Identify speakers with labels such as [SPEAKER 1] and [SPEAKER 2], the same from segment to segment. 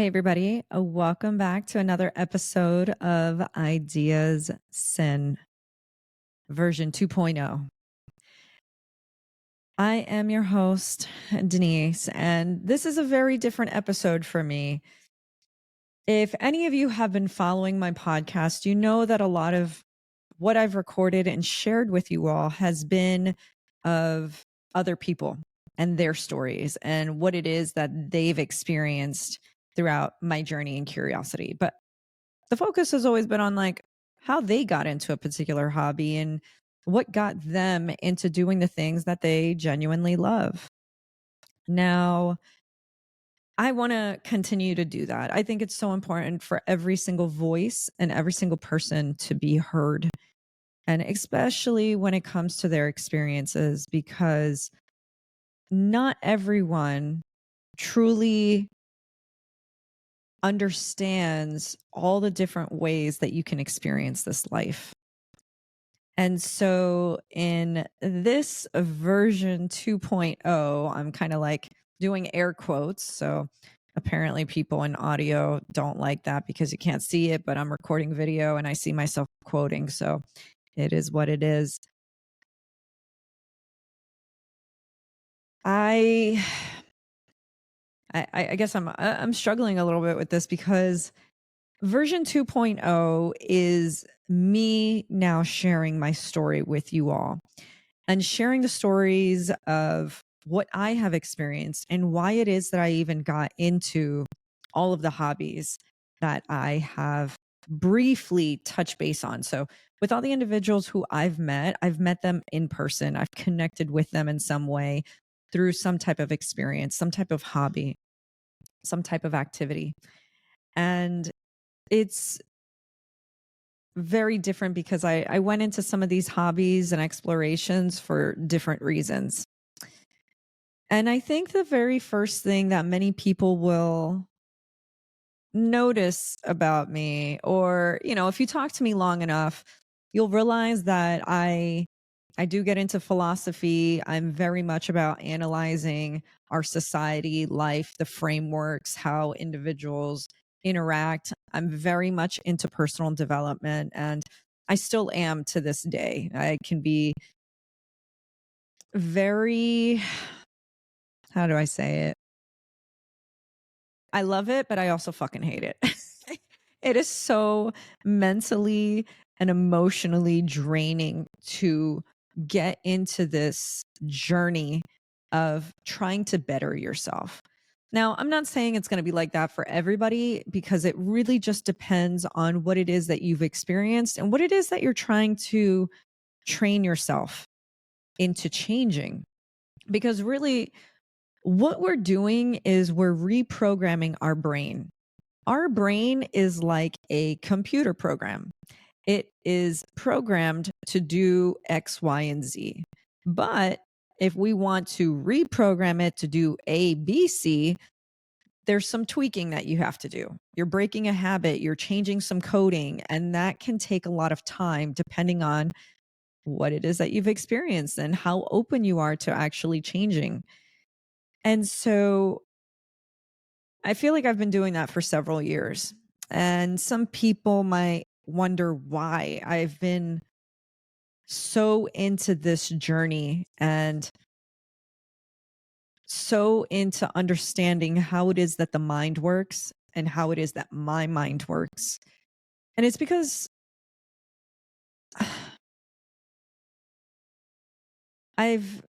[SPEAKER 1] Hey, everybody. Welcome back to another episode of Ideas Sin version 2.0. I am your host, Denise, and this is a very different episode for me. If any of you have been following my podcast, you know that a lot of what I've recorded and shared with you all has been of other people and their stories and what it is that they've experienced throughout my journey and curiosity. But the focus has always been on like how they got into a particular hobby and what got them into doing the things that they genuinely love. Now, I want to continue to do that. I think it's so important for every single voice and every single person to be heard, and especially when it comes to their experiences, because not everyone truly understands all the different ways that you can experience this life. And so in this version 2.0, I'm kind of like doing air quotes. So apparently people in audio don't like that because you can't see it, but I'm recording video and I see myself quoting. So it is what it is. I I guess I'm struggling a little bit with this because version 2.0 is me now sharing my story with you all and sharing the stories of what I have experienced and why it is that I even got into all of the hobbies that I have briefly touched base on. So, with all the individuals who I've met them in person, I've connected with them in some way through some type of experience, some type of hobby, some type of activity. And it's very different because I went into some of these hobbies and explorations for different reasons. And I think the very first thing that many people will notice about me, or, if you talk to me long enough, you'll realize that I do get into philosophy. I'm very much about analyzing our society, life, the frameworks, how individuals interact. I'm very much into personal development, and I still am to this day. I can be very, how do I say it? I love it, but I also fucking hate it. It is so mentally and emotionally draining to get into this journey of trying to better yourself. Now, I'm not saying it's going to be like that for everybody because it really just depends on what it is that you've experienced and what it is that you're trying to train yourself into changing. Because really, what we're doing is we're reprogramming our brain. Our brain is like a computer program. It is programmed to do X, Y, and Z. But if we want to reprogram it to do A, B, C, there's some tweaking that you have to do. You're breaking a habit, you're changing some coding, and that can take a lot of time depending on what it is that you've experienced and how open you are to actually changing. And so I feel like I've been doing that for several years. And some people might wonder why I've been so into this journey and so into understanding how it is that the mind works and how it is that my mind works. And it's because I've,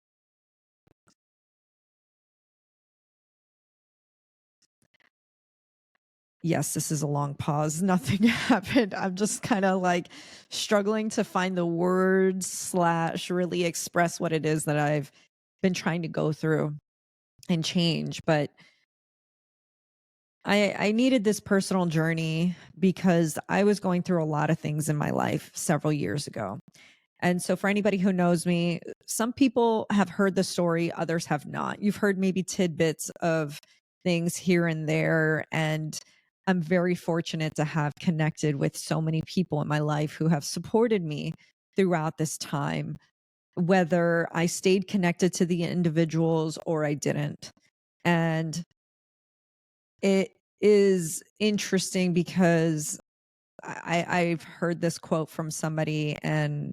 [SPEAKER 1] yes, this is a long pause. Nothing happened. I'm just kind of like struggling to find the words slash really express what it is that I've been trying to go through and change. But I needed this personal journey because I was going through a lot of things in my life several years ago. And so, for anybody who knows me, some people have heard the story, others have not. You've heard maybe tidbits of things here and there. And I'm very fortunate to have connected with so many people in my life who have supported me throughout this time, whether I stayed connected to the individuals or I didn't. And it is interesting because I've heard this quote from somebody and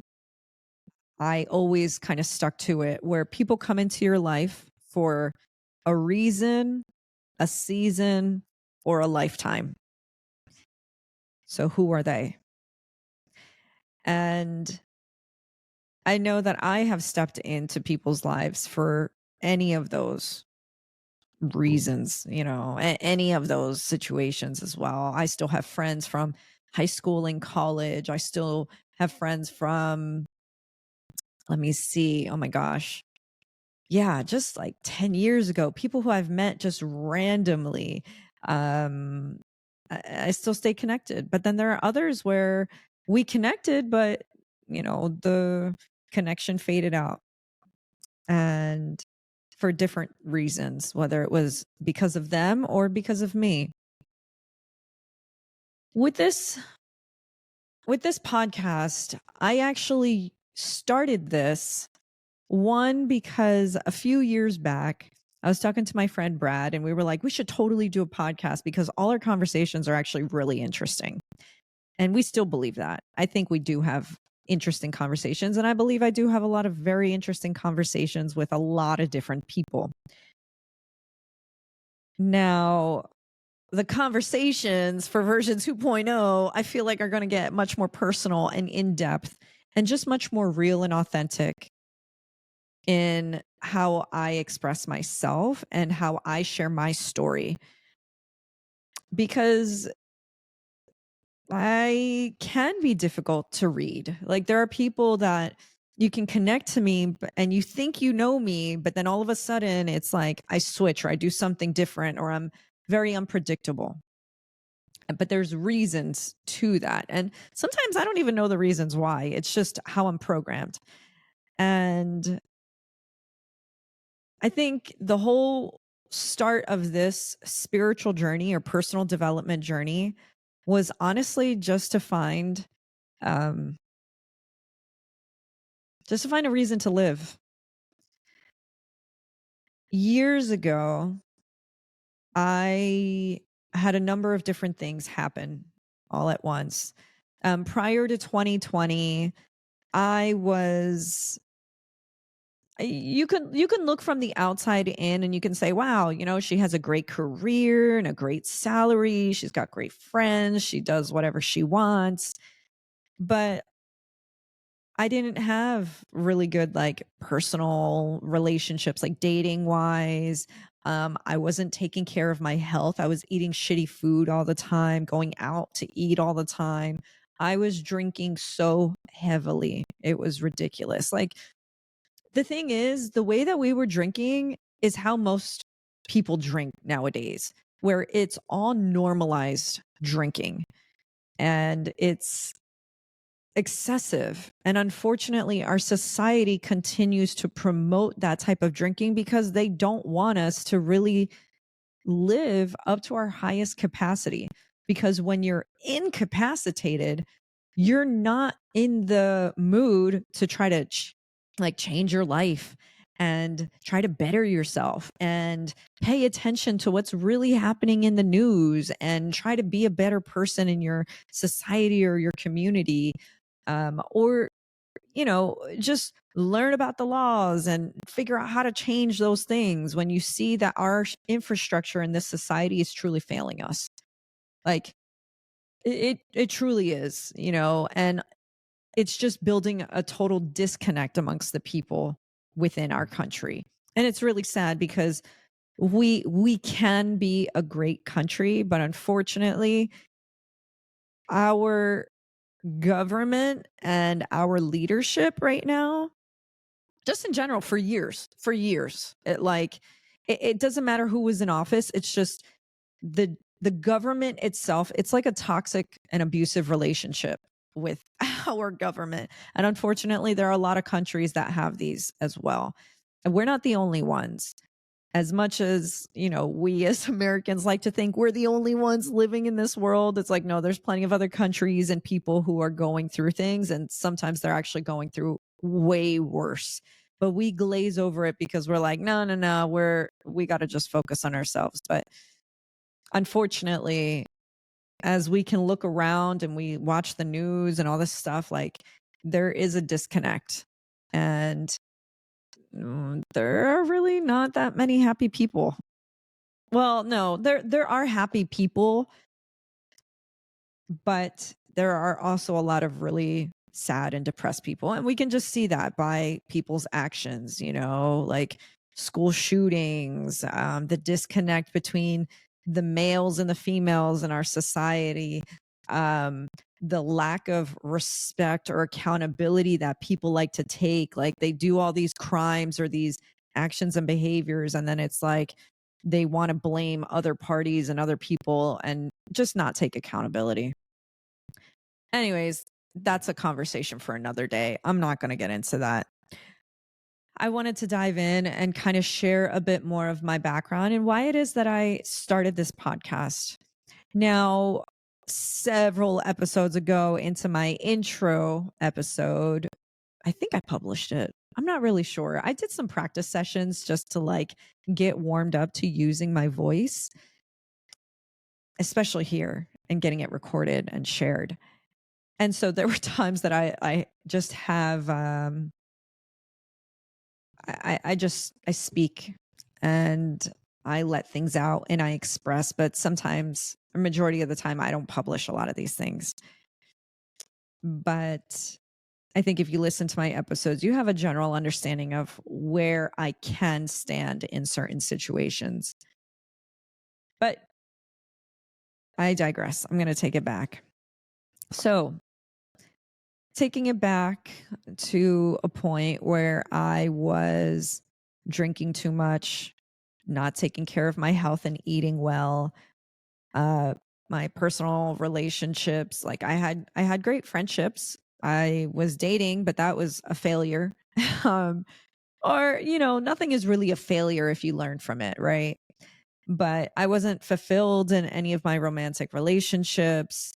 [SPEAKER 1] I always kind of stuck to it, where people come into your life for a reason, a season, or a lifetime. So who are they? And I know that I have stepped into people's lives for any of those reasons, any of those situations as well. I still have friends from high school and college. I still have friends from, let me see, oh my gosh. Yeah, just like 10 years ago, people who I've met just randomly. Um, I still stay connected. But then there are others where we connected, but, the connection faded out. And for different reasons, whether it was because of them or because of me. With this with this podcast, I actually started this one because a few years back I was talking to my friend Brad and we were like, we should totally do a podcast because all our conversations are actually really interesting. And we still believe that. I think we do have interesting conversations. And I believe I do have a lot of very interesting conversations with a lot of different people. Now, the conversations for version 2.0, I feel like are going to get much more personal and in depth and just much more real and authentic in how I express myself and how I share my story. Because I can be difficult to read. Like there are people that you can connect to me and you think you know me, but then all of a sudden it's like I switch or I do something different or I'm very unpredictable. But there's reasons to that. And sometimes I don't even know the reasons why. It's just how I'm programmed. And I think the whole start of this spiritual journey or personal development journey was honestly um just to find a reason to live. Years ago, I had a number of different things happen all at once. Prior to 2020, I was you can look from the outside in and you can say, wow, she has a great career and a great salary, she's got great friends, she does whatever she wants. But I didn't have really good like personal relationships, like dating wise. I wasn't taking care of my health. I was eating shitty food all the time, going out to eat all the time. I was drinking so heavily. It was ridiculous. Like the thing is, the way that we were drinking is how most people drink nowadays, where it's all normalized drinking and it's excessive. And unfortunately, our society continues to promote that type of drinking because they don't want us to really live up to our highest capacity. Because when you're incapacitated, you're not in the mood to try to change your life and try to better yourself and pay attention to what's really happening in the news and try to be a better person in your society or your community, or just learn about the laws and figure out how to change those things when you see that our infrastructure in this society is truly failing us. Like it truly is, and it's just building a total disconnect amongst the people within our country. And it's really sad because we can be a great country, but unfortunately our government and our leadership right now, just in general, for years, it doesn't matter who was in office. It's just the government itself. It's like a toxic and abusive relationship with our government. And unfortunately, there are a lot of countries that have these as well. And we're not the only ones. As much as, we as Americans like to think we're the only ones living in this world, it's like, no, there's plenty of other countries and people who are going through things. And sometimes they're actually going through way worse. But we glaze over it because we're like, no, we got to just focus on ourselves. But unfortunately, as we can look around and we watch the news and all this stuff, like there is a disconnect. And there are really not that many happy people. Well, no, there are happy people, but there are also a lot of really sad and depressed people. And we can just see that by people's actions, like school shootings, the disconnect between the males and the females in our society, um, the lack of respect or accountability that people like to take. Like they do all these crimes or these actions and behaviors, and then it's like they want to blame other parties and other people and just not take accountability. Anyways, that's a conversation for another day. I'm not going to get into that. I wanted to dive in and kind of share a bit more of my background and why it is that I started this podcast. Now, several episodes ago into my intro episode, I think I published it. I'm not really sure. I did some practice sessions just to like get warmed up to using my voice, especially here and getting it recorded and shared. And so there were times that I just have I speak and I let things out and I express, but sometimes a majority of the time I don't publish a lot of these things. But I think if you listen to my episodes, you have a general understanding of where I can stand in certain situations. But I digress. I'm going to take it back. So, taking it back to a point where I was drinking too much, not taking care of my health and eating well, uh, my personal relationships, like I had great friendships. I was dating, but that was a failure. um, or, nothing is really a failure if you learn from it, right? But I wasn't fulfilled in any of my romantic relationships.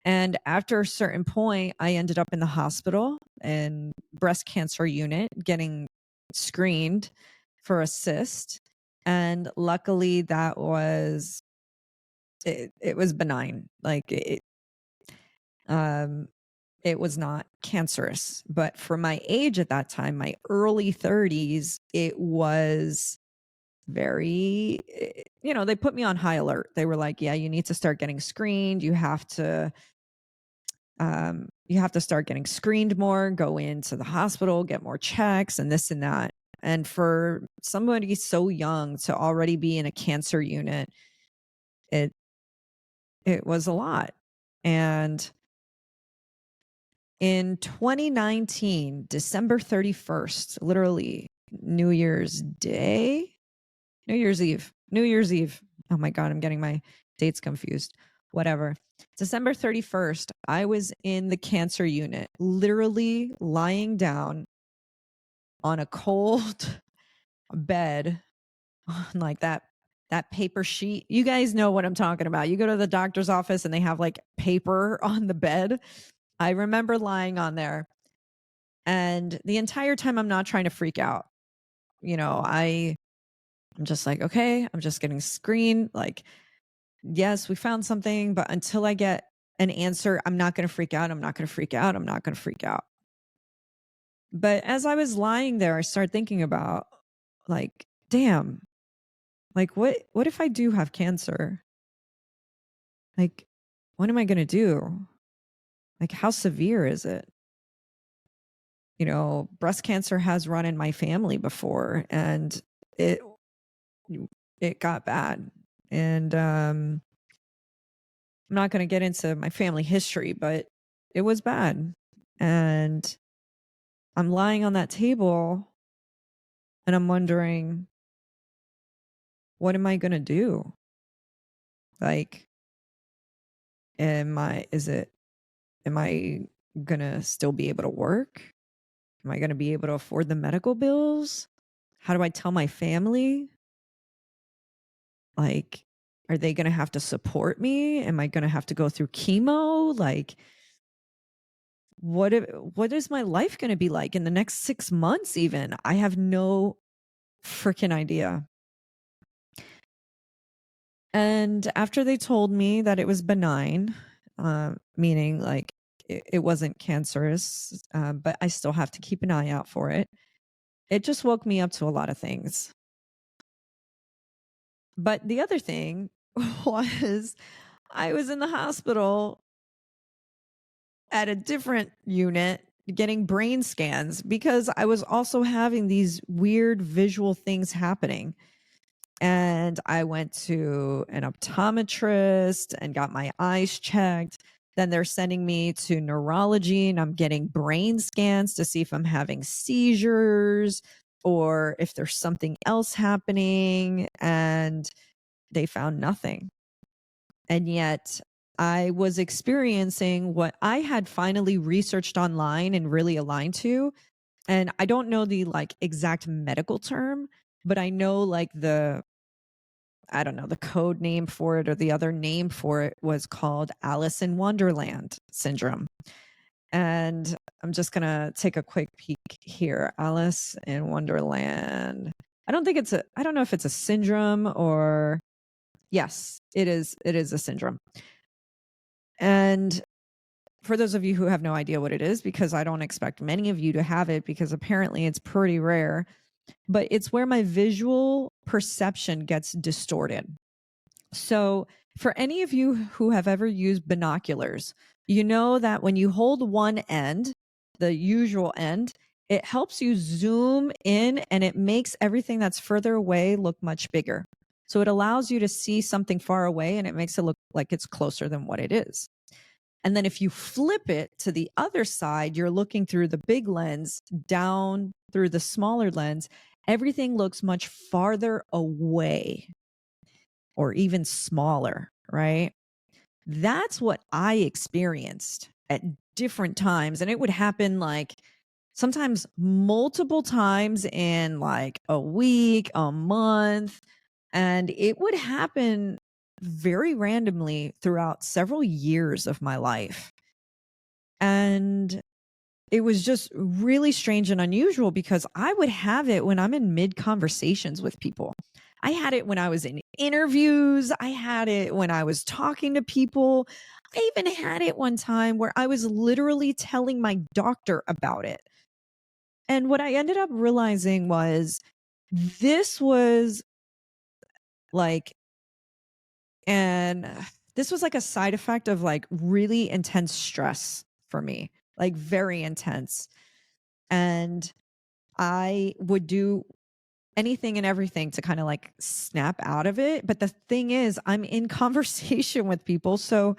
[SPEAKER 1] And after a certain point, I ended up in the hospital and breast cancer unit getting screened for a cyst. And luckily that was it was benign. Like um it was not cancerous. But for my age at that time, my early 30s, it was very they put me on high alert. They were like, yeah, you need to start getting screened. You have to start getting screened more, go into the hospital, get more checks and this and that. And for somebody so young to already be in a cancer unit, it it was a lot. And in 2019, December 31st, literally New Year's Day, New Year's Eve, New Year's Eve. Oh my God, I'm getting my dates confused. Whatever. December 31st, I was in the cancer unit, literally lying down on a cold bed on like that paper sheet. You guys know what I'm talking about. You go to the doctor's office and they have like paper on the bed. I remember lying on there, and the entire time I'm not trying to freak out. I'm just like, okay, I'm just getting screened. Like, yes, we found something, but until I get an answer, I'm not going to freak out. I'm not going to freak out. I'm not going to freak out. But as I was lying there, I started thinking about like, damn, like what if I do have cancer? Like, what am I going to do? Like, how severe is it? Breast cancer has run in my family before, and it it got bad. And I'm not going to get into my family history, but it was bad. And I'm lying on that table and I'm wondering, what am I going to do? Like, am I going to still be able to work? Am I going to be able to afford the medical bills? How do I tell my family? Like, are they going to have to support me? Am I going to have to go through chemo? Like, what is my life going to be like in the next 6 months even? I have no freaking idea. And after they told me that it was benign, meaning like it wasn't cancerous, but I still have to keep an eye out for it, it just woke me up to a lot of things. But the other thing was I was in the hospital at a different unit getting brain scans because I was also having these weird visual things happening. And I went to an optometrist and got my eyes checked. Then they're sending me to neurology and I'm getting brain scans to see if I'm having seizures or if there's something else happening. And they found nothing. And yet I was experiencing what I had finally researched online and really aligned to. And I don't know the like exact medical term, but I know like I don't know, the code name for it or the other name for it was called Alice in Wonderland syndrome. And I'm just going to take a quick peek here. Alice in Wonderland. I don't know if it's a syndrome or yes, it is. It is a syndrome. And for those of you who have no idea what it is, because I don't expect many of you to have it because apparently it's pretty rare, but it's where my visual perception gets distorted. So, for any of you who have ever used binoculars, you know that when you hold one end, the usual end, it helps you zoom in and it makes everything that's further away look much bigger. So, it allows you to see something far away and it makes it look like it's closer than what it is. And then if you flip it to the other side, you're looking through the big lens down through the smaller lens, everything looks much farther away or even smaller, right? That's what I experienced at different times. And it would happen like sometimes multiple times in like a week, a month. And it would happen very randomly throughout several years of my life. And it was just really strange and unusual because I would have it when I'm in mid conversations with people. I had it when I was in interviews. I had it when I was talking to people. I even had it one time where I was literally telling my doctor about it. And what I ended up realizing was this was like, and this was like a side effect of like really intense stress for me, like very intense. And I would do anything and everything to kind of like snap out of it. But the thing is, I'm in conversation with people. So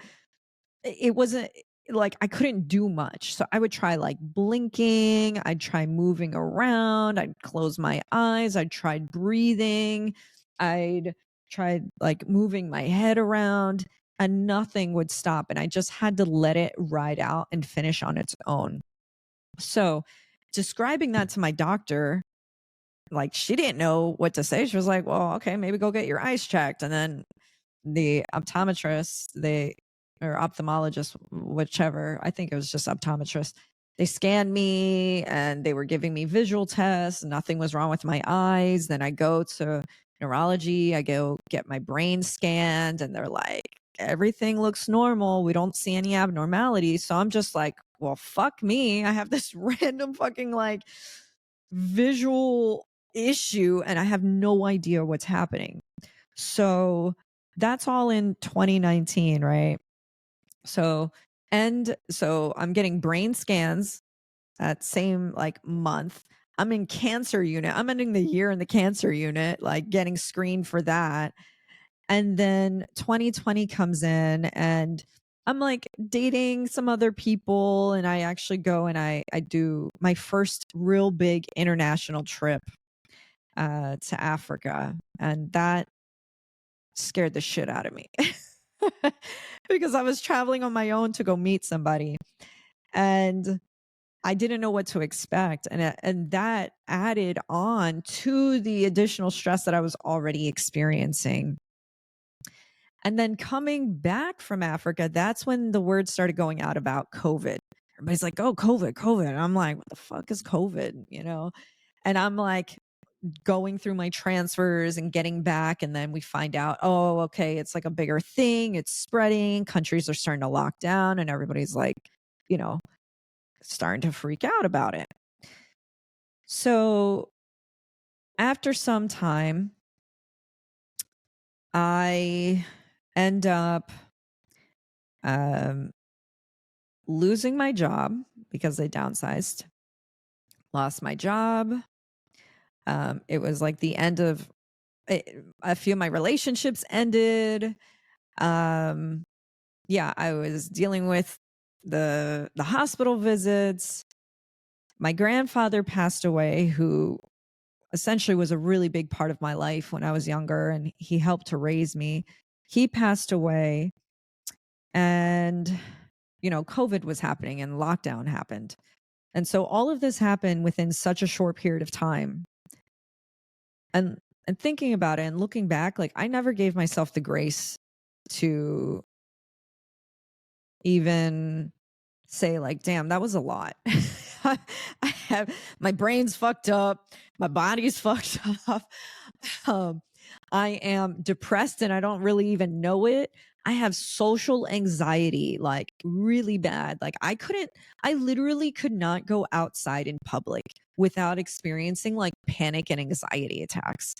[SPEAKER 1] it wasn't like I couldn't do much. So I would try like blinking, I'd try moving around, I'd close my eyes, I'd try breathing, I'd tried like moving my head around, and nothing would stop. And I just had to let it ride out and finish on its own. So describing that to my doctor, like she didn't know what to say. She was like, well, okay, maybe go get your eyes checked. And then the optometrist, or ophthalmologist, whichever, I think it was just optometrist, they scanned me and they were giving me visual tests. Nothing was wrong with my eyes. Then I go to neurology, I go get my brain scanned, and they're like, everything looks normal. We don't see any abnormalities. So I'm just like, well, fuck me. I have this random fucking like visual issue and I have no idea what's happening. So that's all in 2019, right? So, and so I'm getting brain scans that same like month. I'm in cancer unit. I'm ending the year in the cancer unit, like getting screened for that. And then 2020 comes in and I'm like dating some other people and I actually go and I do my first real big international trip to Africa. And that scared the shit out of me because I was traveling on my own to go meet somebody and I didn't know what to expect. And that added on to the additional stress that I was already experiencing. And then coming back from Africa, that's when the word started going out about COVID. Everybody's like, oh, COVID, COVID. And I'm like, what the fuck is COVID? You know? And I'm like, going through my transfers and getting back. And then we find out, oh, okay, it's like a bigger thing. It's spreading. Countries are starting to lock down, and everybody's like, you know, starting to freak out about it. So after some time, I end up um, losing my job because they downsized, lost my job. It was like the end of a few of my relationships ended. Um, yeah, I was dealing with the hospital visits. My grandfather passed away, who essentially was a really big part of my life when I was younger, and he helped to raise me. He passed away, and COVID was happening and lockdown happened. And so all of this happened within such a short period of time. And thinking about it and looking back, like I never gave myself the grace to even say like, damn, that was a lot. I have my brain's fucked up, my body's fucked up. Um, I am depressed and I don't really even know it. I have social anxiety, like really bad. Like I literally could not go outside in public without experiencing like panic and anxiety attacks.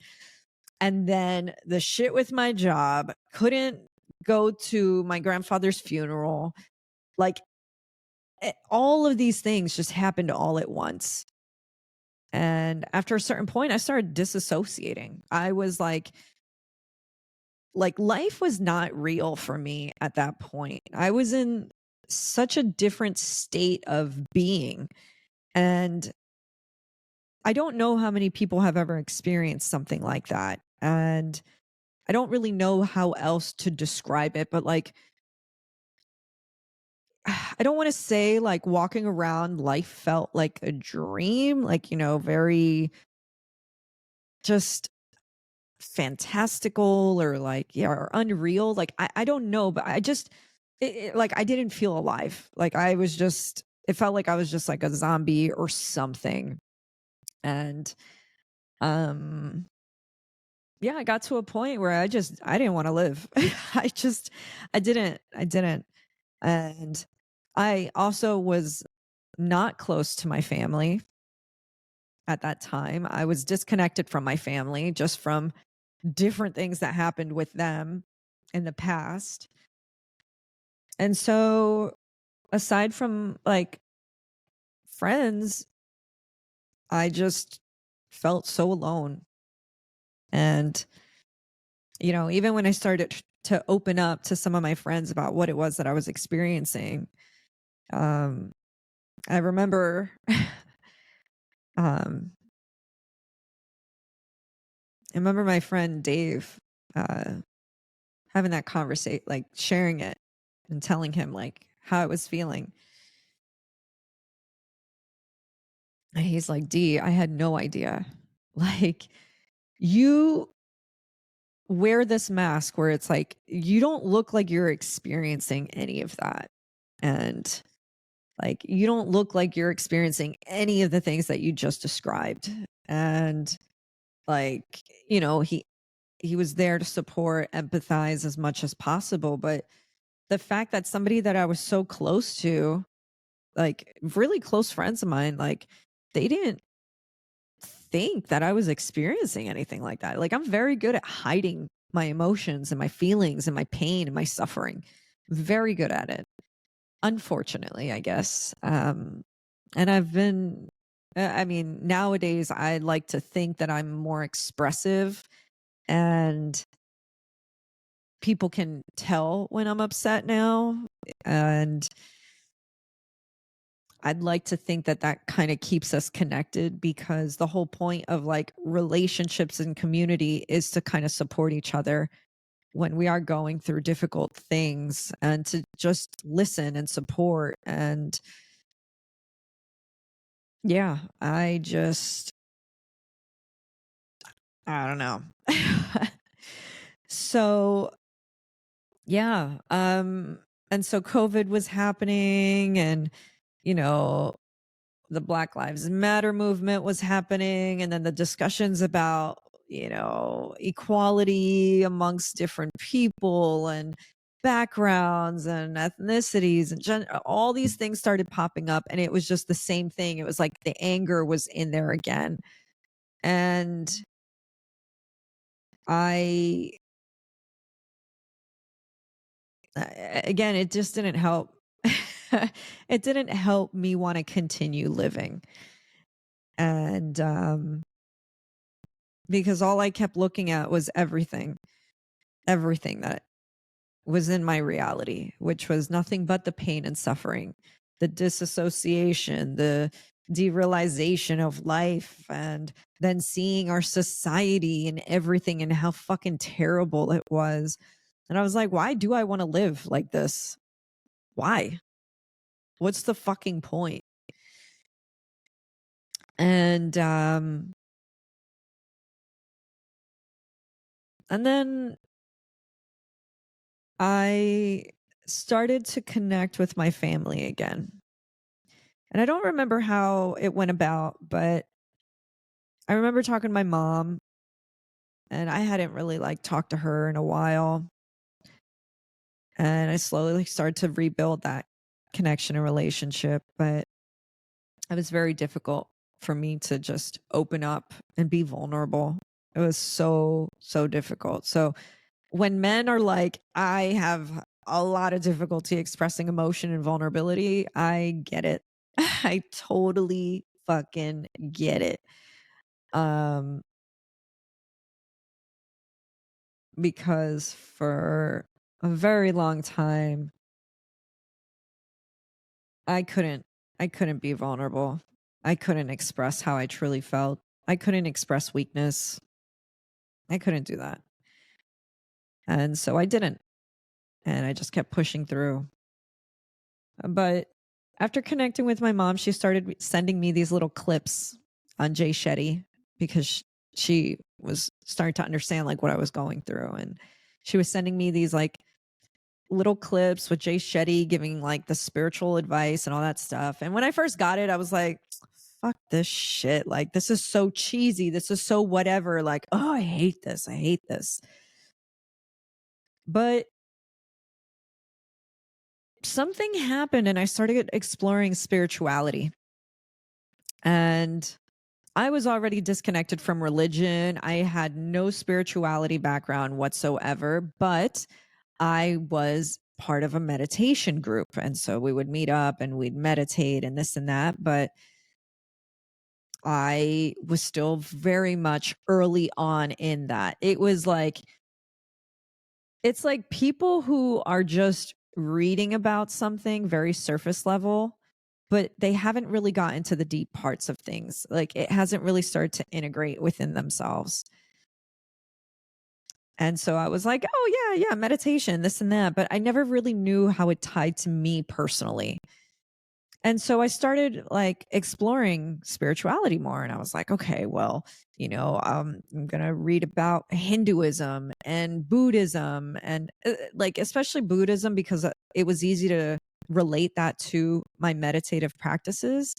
[SPEAKER 1] And then the shit with my job, couldn't go to my grandfather's funeral. Like all of these things just happened all at once. And after a certain point, I started disassociating. I was like life was not real for me at that point. I was in such a different state of being. And I don't know how many people have ever experienced something like that. And I don't really know how else to describe it, but like, I don't want to say like walking around, life felt like a dream, like, very just fantastical or like, yeah, or unreal. Like, I don't know, but I just, like, I didn't feel alive. Like, it felt like I was just like a zombie or something. And, um, yeah, I got to a point where I didn't want to live. I didn't. And I also was not close to my family at that time. I was disconnected from my family just from different things that happened with them in the past. And so, aside from like friends, I just felt so alone. And, even when I started to open up to some of my friends about what it was that I was experiencing, um, I remember um, my friend Dave uh, having that conversation, like sharing it and telling him like how I was feeling. And he's like, D, I had no idea. Like, you wear this mask where it's like, you don't look like you're experiencing any of that. And like, you don't look like you're experiencing any of the things that you just described. And like, he was there to support, empathize as much as possible. But the fact that somebody that I was so close to, like really close friends of mine, like they didn't think that I was experiencing anything like that. Like I'm very good at hiding my emotions and my feelings and my pain and my suffering. Very good at it. Unfortunately, I guess. And I've been I mean, nowadays I like to think that I'm more expressive and people can tell when I'm upset now. And I'd like to think that that kind of keeps us connected because the whole point of like relationships and community is to kind of support each other when we are going through difficult things and to just listen and support. And yeah, I don't know. So, yeah, and so COVID was happening and, you know, the Black Lives Matter movement was happening, and then the discussions about, equality amongst different people and backgrounds and ethnicities and all these things started popping up, and it was just the same thing. It was like the anger was in there again. And I again, it just didn't help. It didn't help me want to continue living. And because all I kept looking at was everything that was in my reality, which was nothing but the pain and suffering, the disassociation, the derealization of life, and then seeing our society and everything and how fucking terrible it was. And I was like, why do I want to live like this? Why? What's the fucking point? And then I started to connect with my family again. And I don't remember how it went about, but I remember talking to my mom, and I hadn't really like talked to her in a while. And I slowly started to rebuild that connection and relationship, but it was very difficult for me to just open up and be vulnerable. It was so difficult. So when men are like, I have a lot of difficulty expressing emotion and vulnerability, I get it. I totally fucking get it. Um, because for a very long time, I couldn't I couldn't be vulnerable. I couldn't express how I truly felt. I couldn't express weakness. I couldn't do that. And so I didn't. And I just kept pushing through. But after connecting with my mom, she started sending me these little clips on Jay Shetty because she was starting to understand like what I was going through. And she was sending me these like little clips with Jay Shetty giving like the spiritual advice and all that stuff. And when I first got it, I was like, fuck this shit. Like, this is so cheesy. This is so whatever. Like, oh, I hate this. I hate this. But something happened and I started exploring spirituality. And I was already disconnected from religion. I had no spirituality background whatsoever, but I was part of a meditation group. And so we would meet up and we'd meditate and this and that. But I was still very much early on in that. It's like people who are just reading about something very surface level, but they haven't really gotten to the deep parts of things. Like it hasn't really started to integrate within themselves. And so I was like, oh, yeah, meditation, this and that. But I never really knew how it tied to me personally. And so I started like exploring spirituality more. And I was like, okay, well, I'm going to read about Hinduism and Buddhism and like, especially Buddhism, because it was easy to relate that to my meditative practices.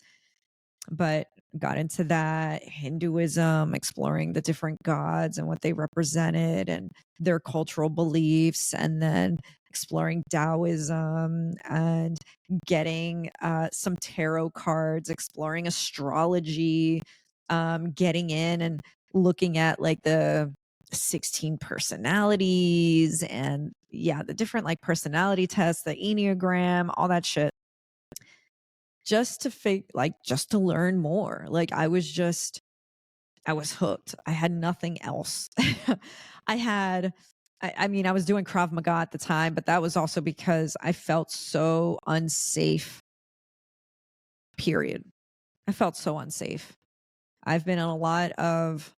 [SPEAKER 1] But got into that Hinduism, exploring the different gods and what they represented and their cultural beliefs, and then exploring Taoism and getting some tarot cards, exploring astrology, getting in and looking at like the 16 personalities and yeah, the different like personality tests, the Enneagram, all that shit just to just to learn more. Like I was hooked. I had nothing else. I mean, I was doing Krav Maga at the time, but that was also because I felt so unsafe, period. I felt so unsafe. I've been in a lot of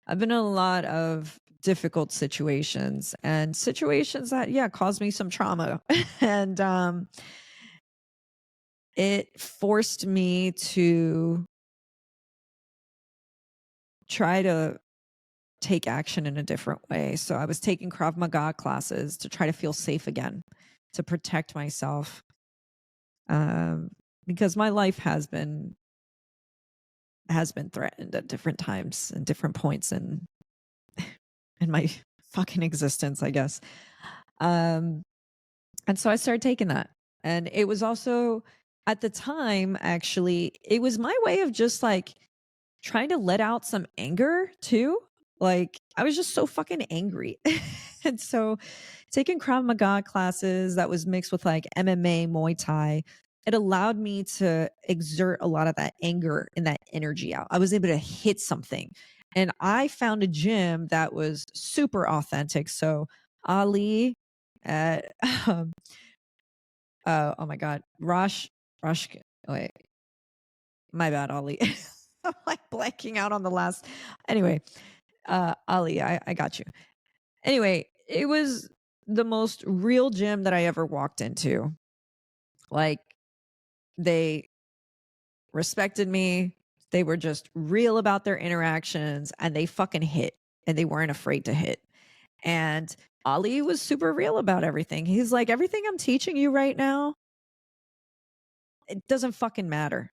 [SPEAKER 1] I've been in a lot of difficult situations and situations that yeah, caused me some trauma. And it forced me to try to take action in a different way. So I was taking Krav Maga classes to try to feel safe again to protect myself. Um, because my life has been threatened at different times and different points in my fucking existence, I guess. Um, and so I started taking that. And it was also at the time, actually, it was my way of just like trying to let out some anger too. Like I was just so fucking angry. And so taking Krav Maga classes that was mixed with like MMA, Muay Thai, it allowed me to exert a lot of that anger and that energy out. I was able to hit something. And I found a gym that was super authentic. So Ali at oh my God, Rosh wait, my bad, Ali. I'm like blanking out on the last. Anyway, Ali, I got you. Anyway, it was the most real gym that I ever walked into. Like they respected me. They were just real about their interactions and they fucking hit and they weren't afraid to hit. And Ali was super real about everything. He's like, everything I'm teaching you right now, it doesn't fucking matter.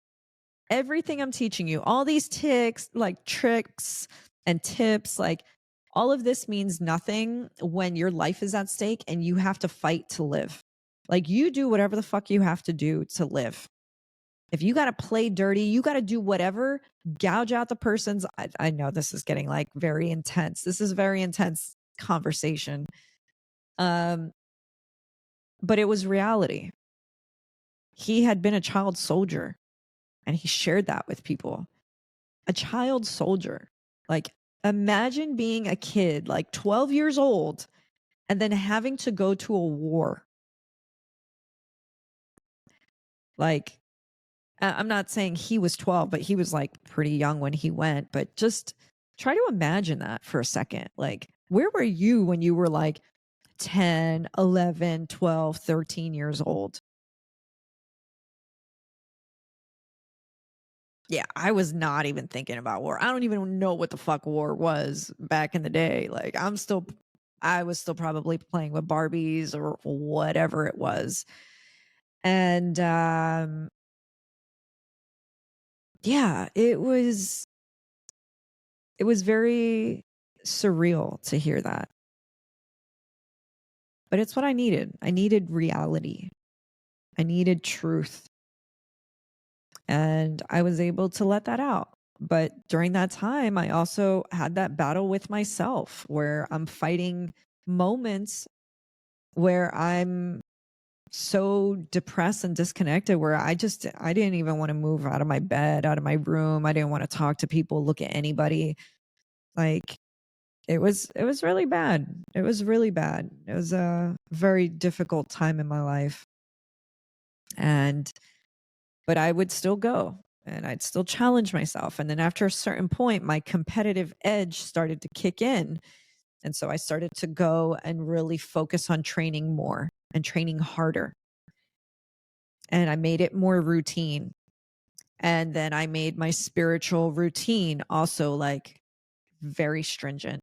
[SPEAKER 1] Everything I'm teaching you, all these ticks, like tricks and tips, like all of this means nothing when your life is at stake and you have to fight to live. Like you do whatever the fuck you have to do to live. If you got to play dirty, you got to do whatever, gouge out the person's. I know this is getting like very intense. This is a very intense conversation. Um, but it was reality. He had been a child soldier and he shared that with people. A child soldier. Like, imagine being a kid, like 12 years old, and then having to go to a war. Like, I'm not saying he was 12, but he was like pretty young when he went. But just try to imagine that for a second. Like, where were you when you were like 10, 11, 12, 13 years old? Yeah, I was not even thinking about war. I don't even know what the fuck war was back in the day. Like I was still probably playing with Barbies or whatever it was. And yeah, it was very surreal to hear that. But it's what I needed. I needed reality. I needed truth. And I was able to let that out. But during that time, I also had that battle with myself where I'm fighting moments where I'm so depressed and disconnected where I didn't even want to move out of my bed, out of my room. I didn't want to talk to people, look at anybody. Like it was really bad. It was really bad. It was a very difficult time in my life. And but I would still go and I'd still challenge myself. And then after a certain point, my competitive edge started to kick in. And so I started to go and really focus on training more and training harder. And I made it more routine. And then I made my spiritual routine also like very stringent.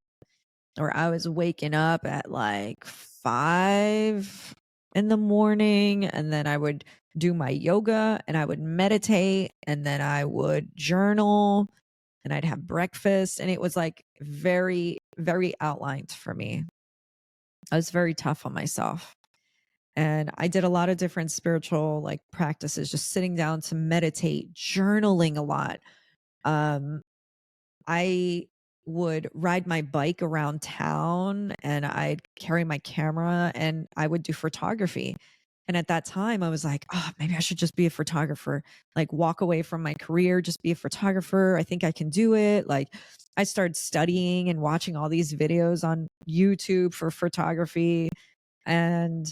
[SPEAKER 1] Or I was waking up at like 5 in the morning and then I would do my yoga and I would meditate and then I would journal and I'd have breakfast and it was like very very outlined for me. I was very tough on myself. And I did a lot of different spiritual like practices, just sitting down to meditate, journaling a lot. Um, I would ride my bike around town and I'd carry my camera and I would do photography. And at that time, I was like, oh, maybe I should just be a photographer, like walk away from my career, just be a photographer. I think I can do it. Like, I started studying and watching all these videos on YouTube for photography and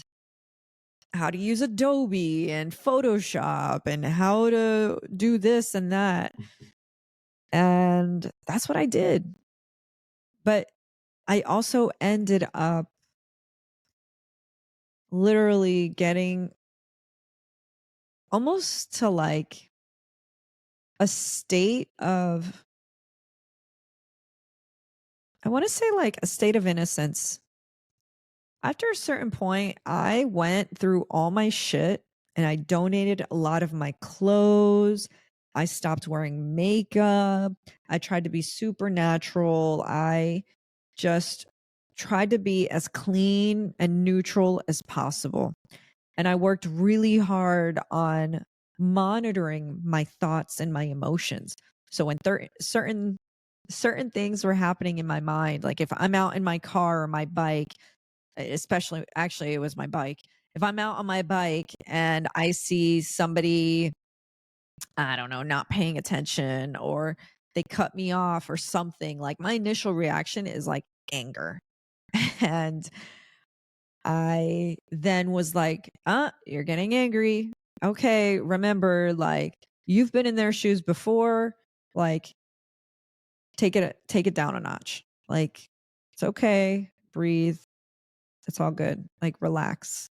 [SPEAKER 1] how to use Adobe and Photoshop and how to do this and that. And that's what I did. But I also ended up literally getting almost to like a state of, I want to say like a state of innocence. After a certain point, I went through all my shit and I donated a lot of my clothes. I stopped wearing makeup. I tried to be super natural. I just tried to be as clean and neutral as possible. And I worked really hard on monitoring my thoughts and my emotions. So when certain things were happening in my mind, like if I'm out in my car or my bike, especially actually it was my bike. If I'm out on my bike and I see somebody, I don't know, not paying attention or they cut me off or something, like my initial reaction is like anger. And I then was like, you're getting angry. Okay, remember, like, you've been in their shoes before. Like, take it down a notch. Like, it's okay. Breathe. It's all good. Like, relax.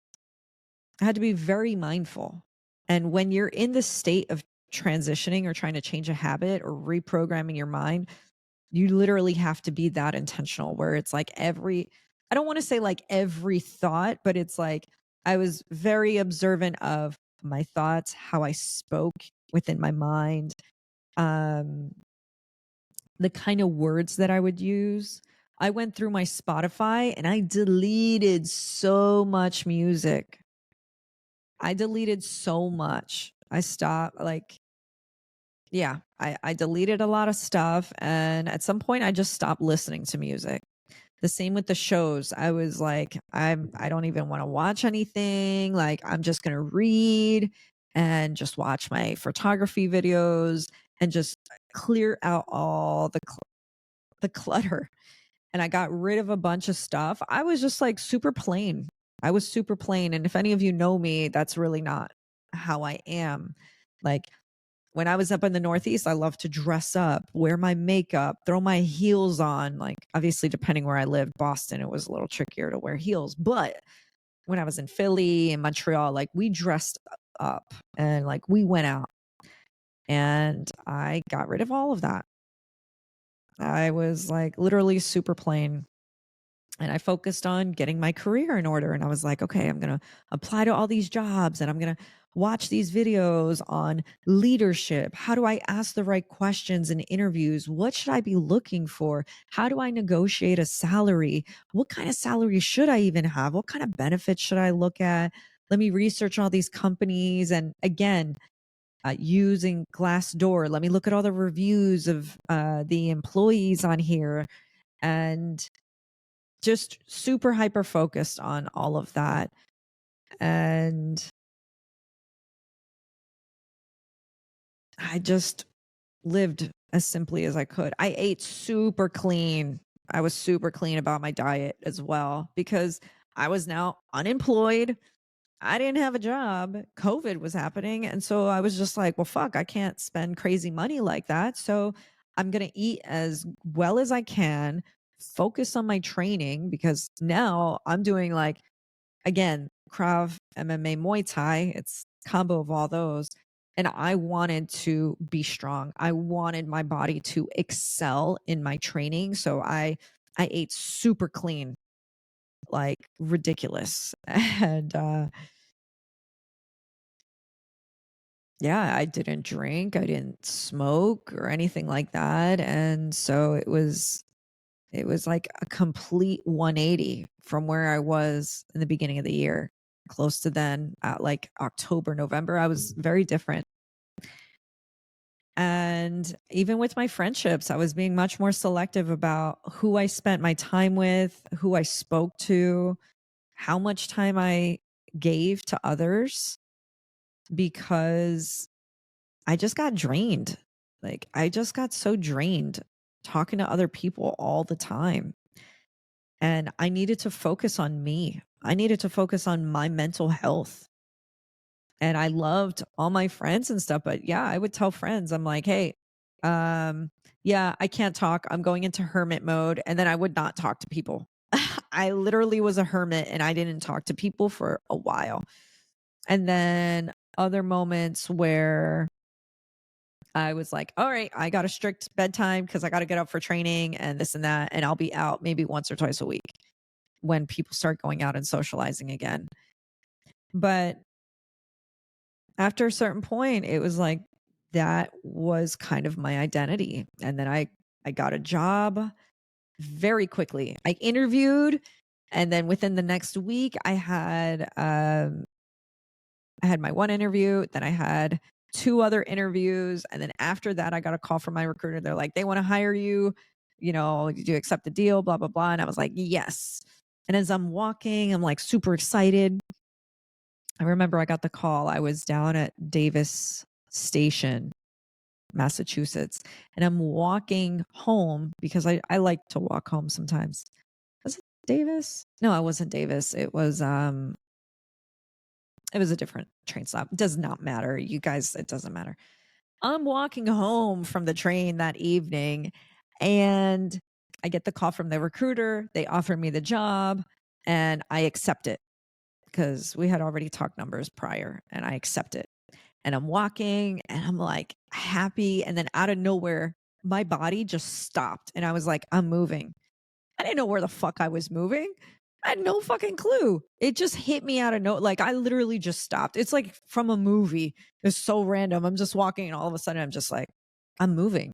[SPEAKER 1] I had to be very mindful. And when you're in the state of transitioning or trying to change a habit or reprogramming your mind, you literally have to be that intentional where it's like I don't want to say like every thought, but it's like I was very observant of my thoughts, how I spoke within my mind, um, the kind of words that I would use. I went through my Spotify and I deleted so much music. I deleted so much. I stopped like yeah, I deleted a lot of stuff and at some point I just stopped listening to music. The same with the shows. I was like, I don't even want to watch anything. Like I'm just going to read and just watch my photography videos and just clear out all the clutter. And I got rid of a bunch of stuff. I was just like super plain. I was super plain and if any of you know me, that's really not how I am. Like when I was up in the Northeast, I love to dress up, wear my makeup, throw my heels on. Like, obviously, depending where I lived, Boston, it was a little trickier to wear heels. But when I was in Philly and Montreal, like, we dressed up and like we went out and I got rid of all of that. I was like literally super plain and I focused on getting my career in order. And I was like, okay, I'm going to apply to all these jobs and I'm going to watch these videos on leadership. How do I ask the right questions in interviews? What should I be looking for? How do I negotiate a salary? What kind of salary should I even have? What kind of benefits should I look at? Let me research all these companies. And again, using Glassdoor, let me look at all the reviews of the employees on here and just super hyper focused on all of that. And I just lived as simply as I could. I ate super clean. I was super clean about my diet as well because I was now unemployed. I didn't have a job. COVID was happening. And so I was just like, well, fuck, I can't spend crazy money like that. So I'm going to eat as well as I can, focus on my training because now I'm doing like again, Krav, MMA, Muay Thai, it's combo of all those. And I wanted to be strong. I wanted my body to excel in my training. So I ate super clean, like ridiculous. And yeah, I didn't drink, I didn't smoke or anything like that. And so it was like a complete 180 from where I was in the beginning of the year. Close to then, at like October, November, I was very different. And even with my friendships, I was being much more selective about who I spent my time with, who I spoke to, how much time I gave to others because I just got drained. Like, I just got so drained talking to other people all the time. And I needed to focus on me. I needed to focus on my mental health. And I loved all my friends and stuff, but yeah, I would tell friends, I'm like, "Hey, yeah, I can't talk. I'm going into hermit mode." And then I would not talk to people. I literally was a hermit and I didn't talk to people for a while. And then other moments where I was like, "All right, I got a strict bedtime because I got to get up for training and this and that, and I'll be out maybe once or twice a week." when people start going out and socializing again. But after a certain point, it was like that was kind of my identity. And then I got a job very quickly. I interviewed, and then within the next week I had my one interview, then I had two other interviews, and then after that I got a call from my recruiter. They're like, "They want to hire you, do you accept the deal, blah blah blah." And I was like, "Yes." And as I'm walking, I'm like super excited. I remember I got the call. I was down at Davis Station, Massachusetts, and I'm walking home because I like to walk home sometimes. Was it Davis? No, it wasn't Davis. It was a different train stop. It does not matter. You guys, it doesn't matter. I'm walking home from the train that evening, and I get the call from the recruiter. They offer me the job, and I accept it because we had already talked numbers prior, and I accept it. And I'm walking and I'm like happy. And then out of nowhere, my body just stopped. And I was like, I'm moving. I didn't know where the fuck I was moving. I had no fucking clue. It just hit me out of no, like I literally just stopped. It's like from a movie. It's so random. I'm just walking and all of a sudden I'm just like, I'm moving.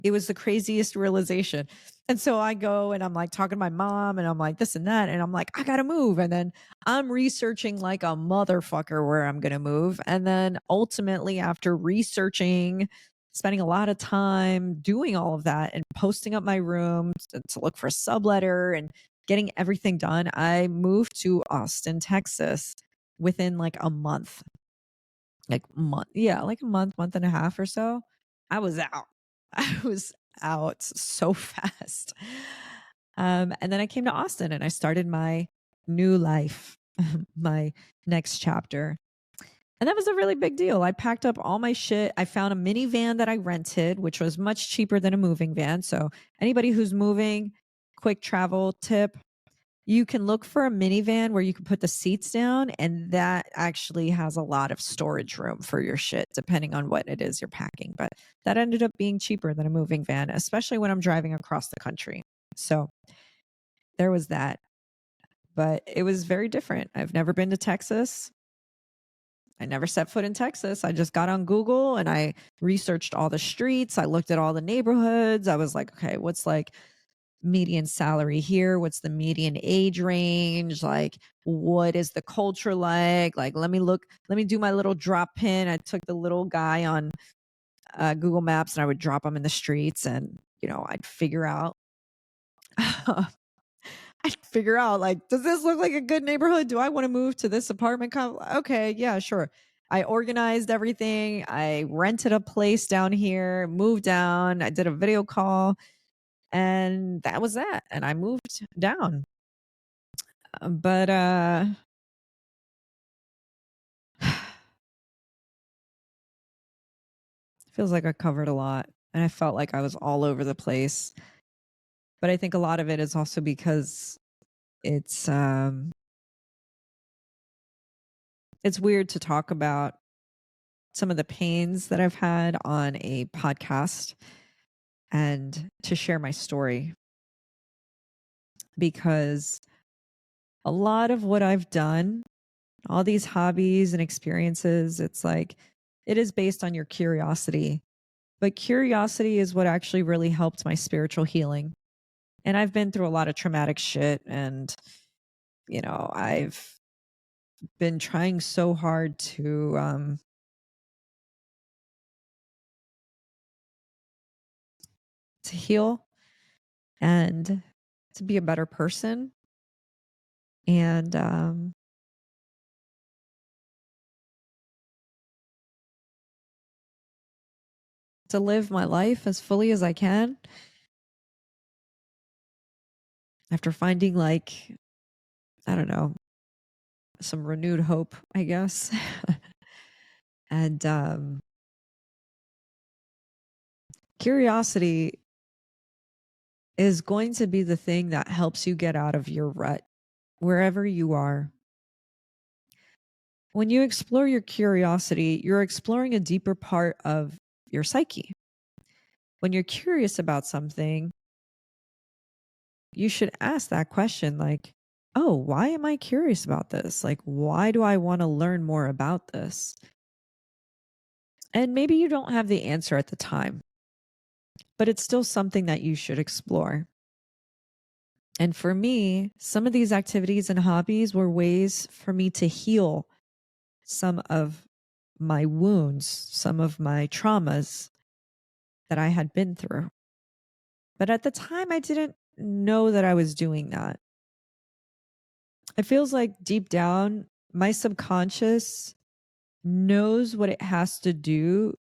[SPEAKER 1] It was the craziest realization. And so I go and I'm like talking to my mom and I'm like this and that. And I'm like, I got to move. And then I'm researching like a motherfucker where I'm going to move. And then ultimately, after researching, spending a lot of time doing all of that and posting up my room to look for a subletter and getting everything done, I moved to Austin, Texas within like a month. Like month, yeah, like a month and a half or so. I was out. I was out so fast. And then I came to Austin and I started my new life, my next chapter. And that was a really big deal. I packed up all my shit. I found a minivan that I rented, which was much cheaper than a moving van. So anybody who's moving, quick travel tip, you can look for a minivan where you can put the seats down, and that actually has a lot of storage room for your shit, depending on what it is you're packing. But that ended up being cheaper than a moving van, especially when I'm driving across the country. So there was that. But it was very different. I've never been to Texas. I never set foot in Texas. I just got on Google and I researched all the streets. I looked at all the neighborhoods. I was like, okay, what's like median salary here? What's the median age range? Like, what is the culture like? Like, let me do my little drop pin. I took the little guy on Google Maps and I would drop him in the streets and, I'd figure out. I'd figure out like, does this look like a good neighborhood? Do I want to move to this apartment? Okay, yeah, sure. I organized everything. I rented a place down here, moved down. I did a video call, and that was that. And I moved down. But feels like I covered a lot, and I felt like I was all over the place. But I think a lot of it is also because it's it's weird to talk about some of the pains that I've had on a podcast and to share my story, because a lot of what I've done, all these hobbies and experiences, it's like it is based on your curiosity. But curiosity is what actually really helped my spiritual healing. And I've been through a lot of traumatic shit, and I've been trying so hard to heal and to be a better person, and to live my life as fully as I can after finding, like, I don't know, some renewed hope, I guess. And curiosity is going to be the thing that helps you get out of your rut wherever you are. When you explore your curiosity, you're exploring a deeper part of your psyche. When you're curious about something, you should ask that question like, oh, why am I curious about this? Like, why do I want to learn more about this? And maybe you don't have the answer at the time, but it's still something that you should explore. And for me, some of these activities and hobbies were ways for me to heal some of my wounds, some of my traumas that I had been through. But at the time, I didn't know that I was doing that. It feels like deep down, my subconscious knows what it has to do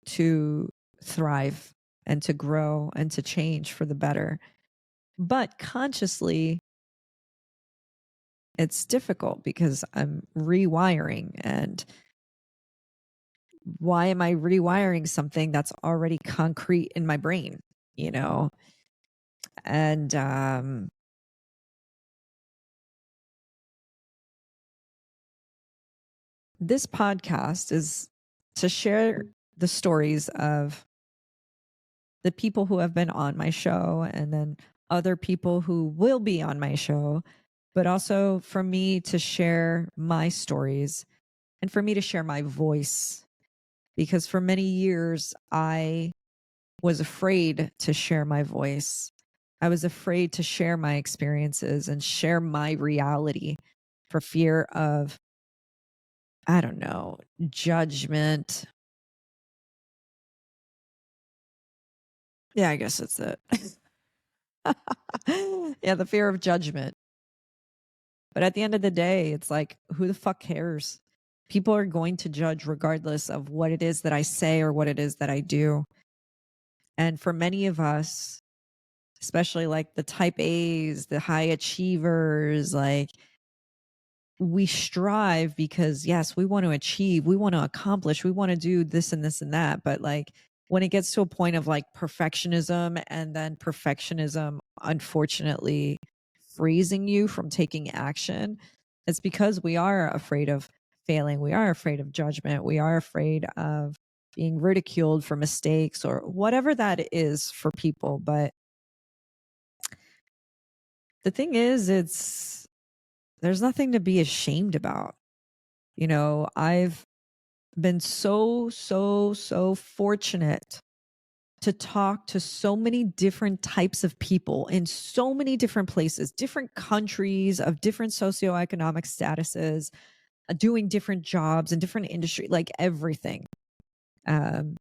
[SPEAKER 1] to thrive and to grow and to change for the better. But consciously, it's difficult because I'm rewiring. And why am I rewiring something that's already concrete in my brain? You know? And this podcast is to share the stories of the people who have been on my show and then other people who will be on my show, but also for me to share my stories and for me to share my voice. Because for many years, I was afraid to share my voice. I was afraid to share my experiences and share my reality for fear of, I don't know, judgment. Yeah, I guess that's it. Yeah, the fear of judgment. But at the end of the day, it's like, who the fuck cares? People are going to judge regardless of what it is that I say or what it is that I do. And for many of us, especially like the type A's, the high achievers, like we strive because yes, we want to achieve, we want to accomplish, we want to do this and this and that. But like when it gets to a point of like perfectionism and then perfectionism, unfortunately, freezing you from taking action, it's because we are afraid of failing. We are afraid of judgment. We are afraid of being ridiculed for mistakes or whatever that is for people. But the thing is, there's nothing to be ashamed about. You know, I've been so fortunate to talk to so many different types of people in so many different places, different countries of different socioeconomic statuses, doing different jobs in different industry, like everything. Um,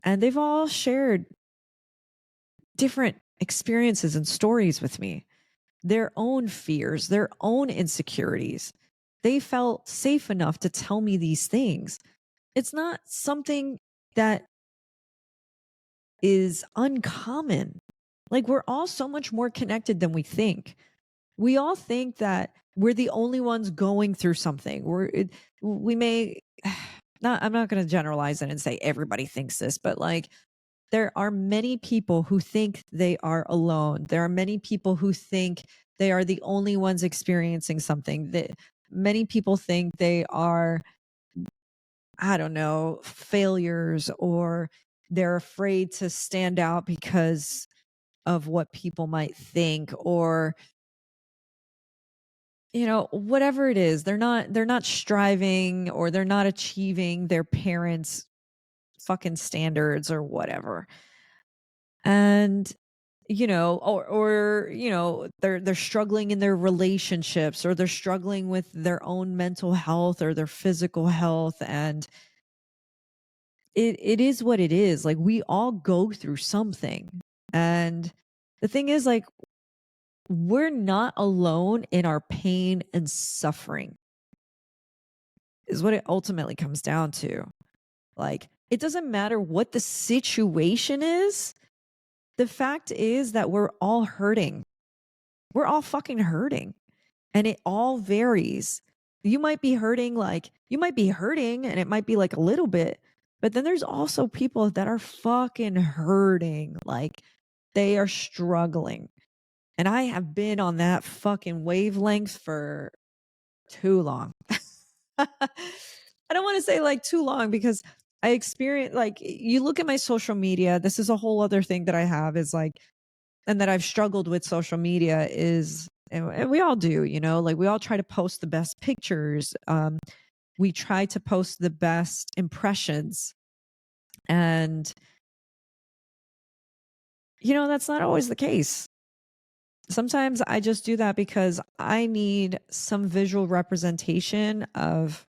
[SPEAKER 1] and they've all shared different experiences and stories with me, their own fears, their own insecurities. They felt safe enough to tell me these things. It's not something that is uncommon. Like we're all so much more connected than we think. We all think that we're the only ones going through something. We may not, I'm not going to generalize it and say everybody thinks this, but like there are many people who think they are alone. There are many people who think they are the only ones experiencing something. That many people think they are, I don't know, failures, or they're afraid to stand out because of what people might think, or you know, whatever it is. They're not striving, or they're not achieving their parents fucking standards or whatever. And you know, or you know, they're struggling in their relationships, or they're struggling with their own mental health or their physical health. And it is what it is. Like we all go through something. And the thing is, like, we're not alone in our pain and suffering, is what it ultimately comes down to. Like, it doesn't matter what the situation is. The fact is that we're all hurting. We're all fucking hurting. And it all varies. You might be hurting, like, you might be hurting, and it might be like a little bit, but then there's also people that are fucking hurting. Like, they are struggling. And I have been on that fucking wavelength for too long. I don't want to say like too long because I experience, like, you look at my social media, this is a whole other thing that I have is like, and that I've struggled with social media is, and we all do, like we all try to post the best pictures. We try to post the best impressions. And, that's not always the case. Sometimes I just do that because I need some visual representation of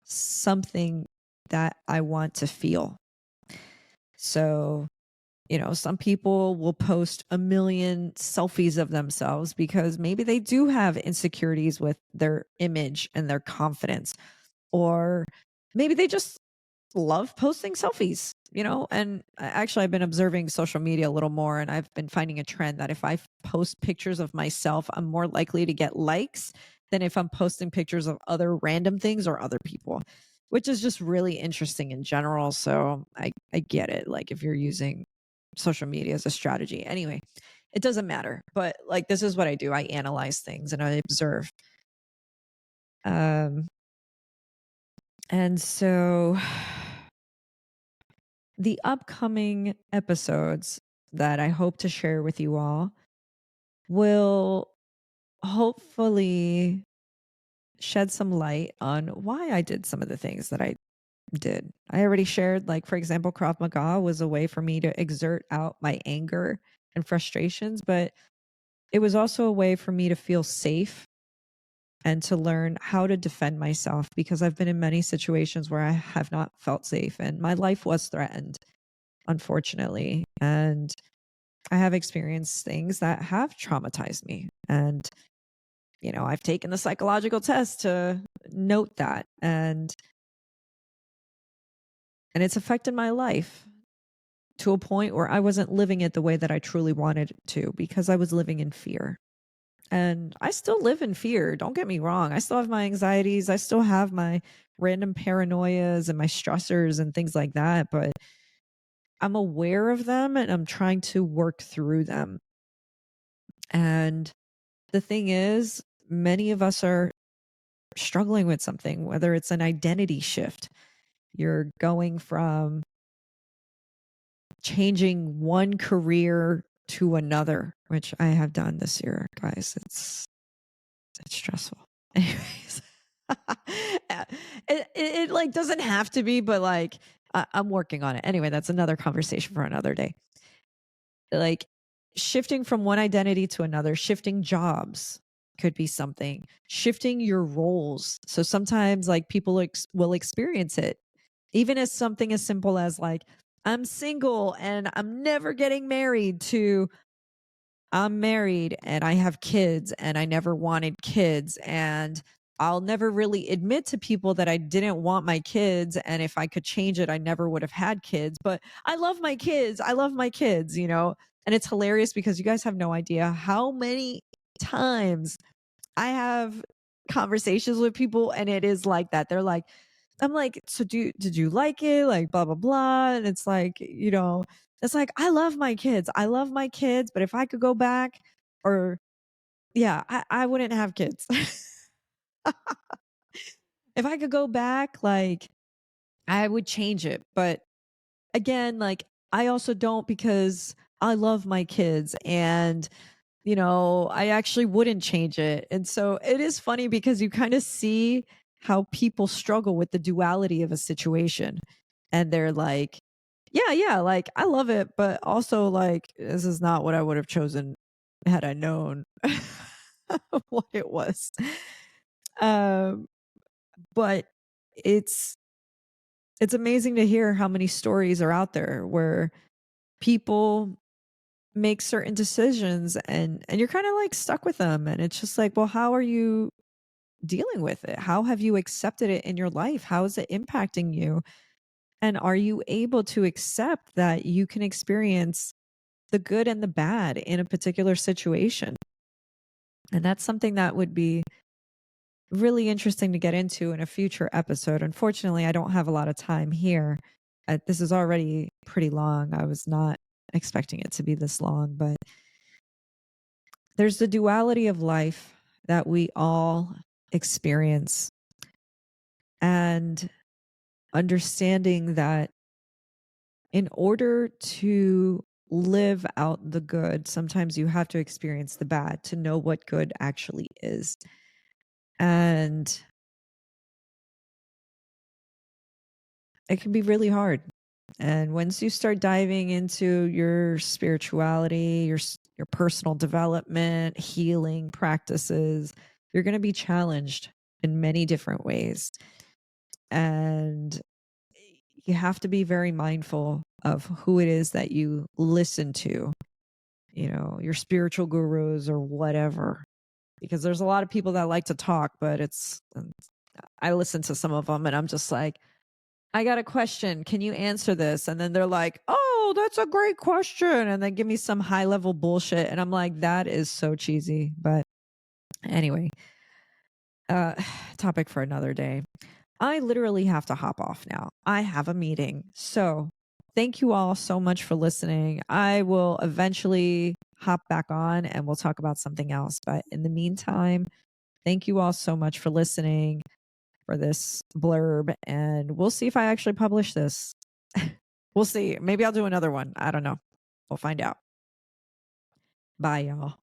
[SPEAKER 1] something that I want to feel. So, some people will post a million selfies of themselves because maybe they do have insecurities with their image and their confidence, or maybe they just love posting selfies, and actually I've been observing social media a little more, and I've been finding a trend that if I post pictures of myself, I'm more likely to get likes than if I'm posting pictures of other random things or other people, which is just really interesting in general. So I get it. Like if you're using social media as a strategy. Anyway, it doesn't matter. But like this is what I do. I analyze things and I observe. Um and so the upcoming episodes that I hope to share with you all will hopefully shed some light on why I did some of the things that I did. I already shared, like, for example, Krav Maga was a way for me to exert out my anger and frustrations, but it was also a way for me to feel safe and to learn how to defend myself because I've been in many situations where I have not felt safe and my life was threatened, unfortunately. And I have experienced things that have traumatized me. And, I've taken the psychological test to note that. And it's affected my life to a point where I wasn't living it the way that I truly wanted to because I was living in fear. And I still live in fear. Don't get me wrong. I still have my anxieties. I still have my random paranoias and my stressors and things like that. But I'm aware of them and I'm trying to work through them. And the thing is, many of us are struggling with something, whether it's an identity shift. You're going from changing one career to another, which I have done this year, guys. It's stressful. Anyways, it like doesn't have to be, but like I'm working on it. Anyway, that's another conversation for another day. Like shifting from one identity to another, shifting jobs could be something, shifting your roles. So sometimes like people will experience it, even as something as simple as like, I'm single and I'm never getting married to I'm married and I have kids and I never wanted kids. And I'll never really admit to people that I didn't want my kids. And if I could change it, I never would have had kids. But I love my kids. I love my kids. And it's hilarious because you guys have no idea how many times I have conversations with people and it is like that. They're like, I'm like, so did you like it? Like blah blah blah. And it's like, it's like I love my kids. I love my kids, but if I could go back or yeah, I wouldn't have kids. If I could go back, like I would change it. But again, like I also don't because I love my kids and I actually wouldn't change it. And so it is funny because you kind of see how people struggle with the duality of a situation. And they're like, yeah, yeah, like I love it, but also like this is not what I would have chosen had I known what it was. Um, but it's it's amazing to hear how many stories are out there where people make certain decisions and you're kind of like stuck with them and it's just like, well, how are you dealing with it? How have you accepted it in your life? How is it impacting you? And are you able to accept that you can experience the good and the bad in a particular situation? And that's something that would be really interesting to get into in a future episode. Unfortunately, I don't have a lot of time here. This is already pretty long. I was not expecting it to be this long, but there's the duality of life that we all experience. And understanding that in order to live out the good, sometimes you have to experience the bad to know what good actually is. And it can be really hard. And once you start diving into your spirituality, your personal development, healing practices, you're going to be challenged in many different ways. And you have to be very mindful of who it is that you listen to, your spiritual gurus or whatever, because there's a lot of people that like to talk, but I listen to some of them and I'm just like, I got a question. Can you answer this? And then they're like, oh, that's a great question. And then give me some high level bullshit. And I'm like, that is so cheesy. But anyway, uh, topic for another day. I literally have to hop off now. I have a meeting. So thank you all so much for listening. I will eventually hop back on and we'll talk about something else. But in the meantime, thank you all so much for listening for this blurb. And we'll see if I actually publish this. We'll see. Maybe I'll do another one. I don't know. We'll find out. Bye, y'all.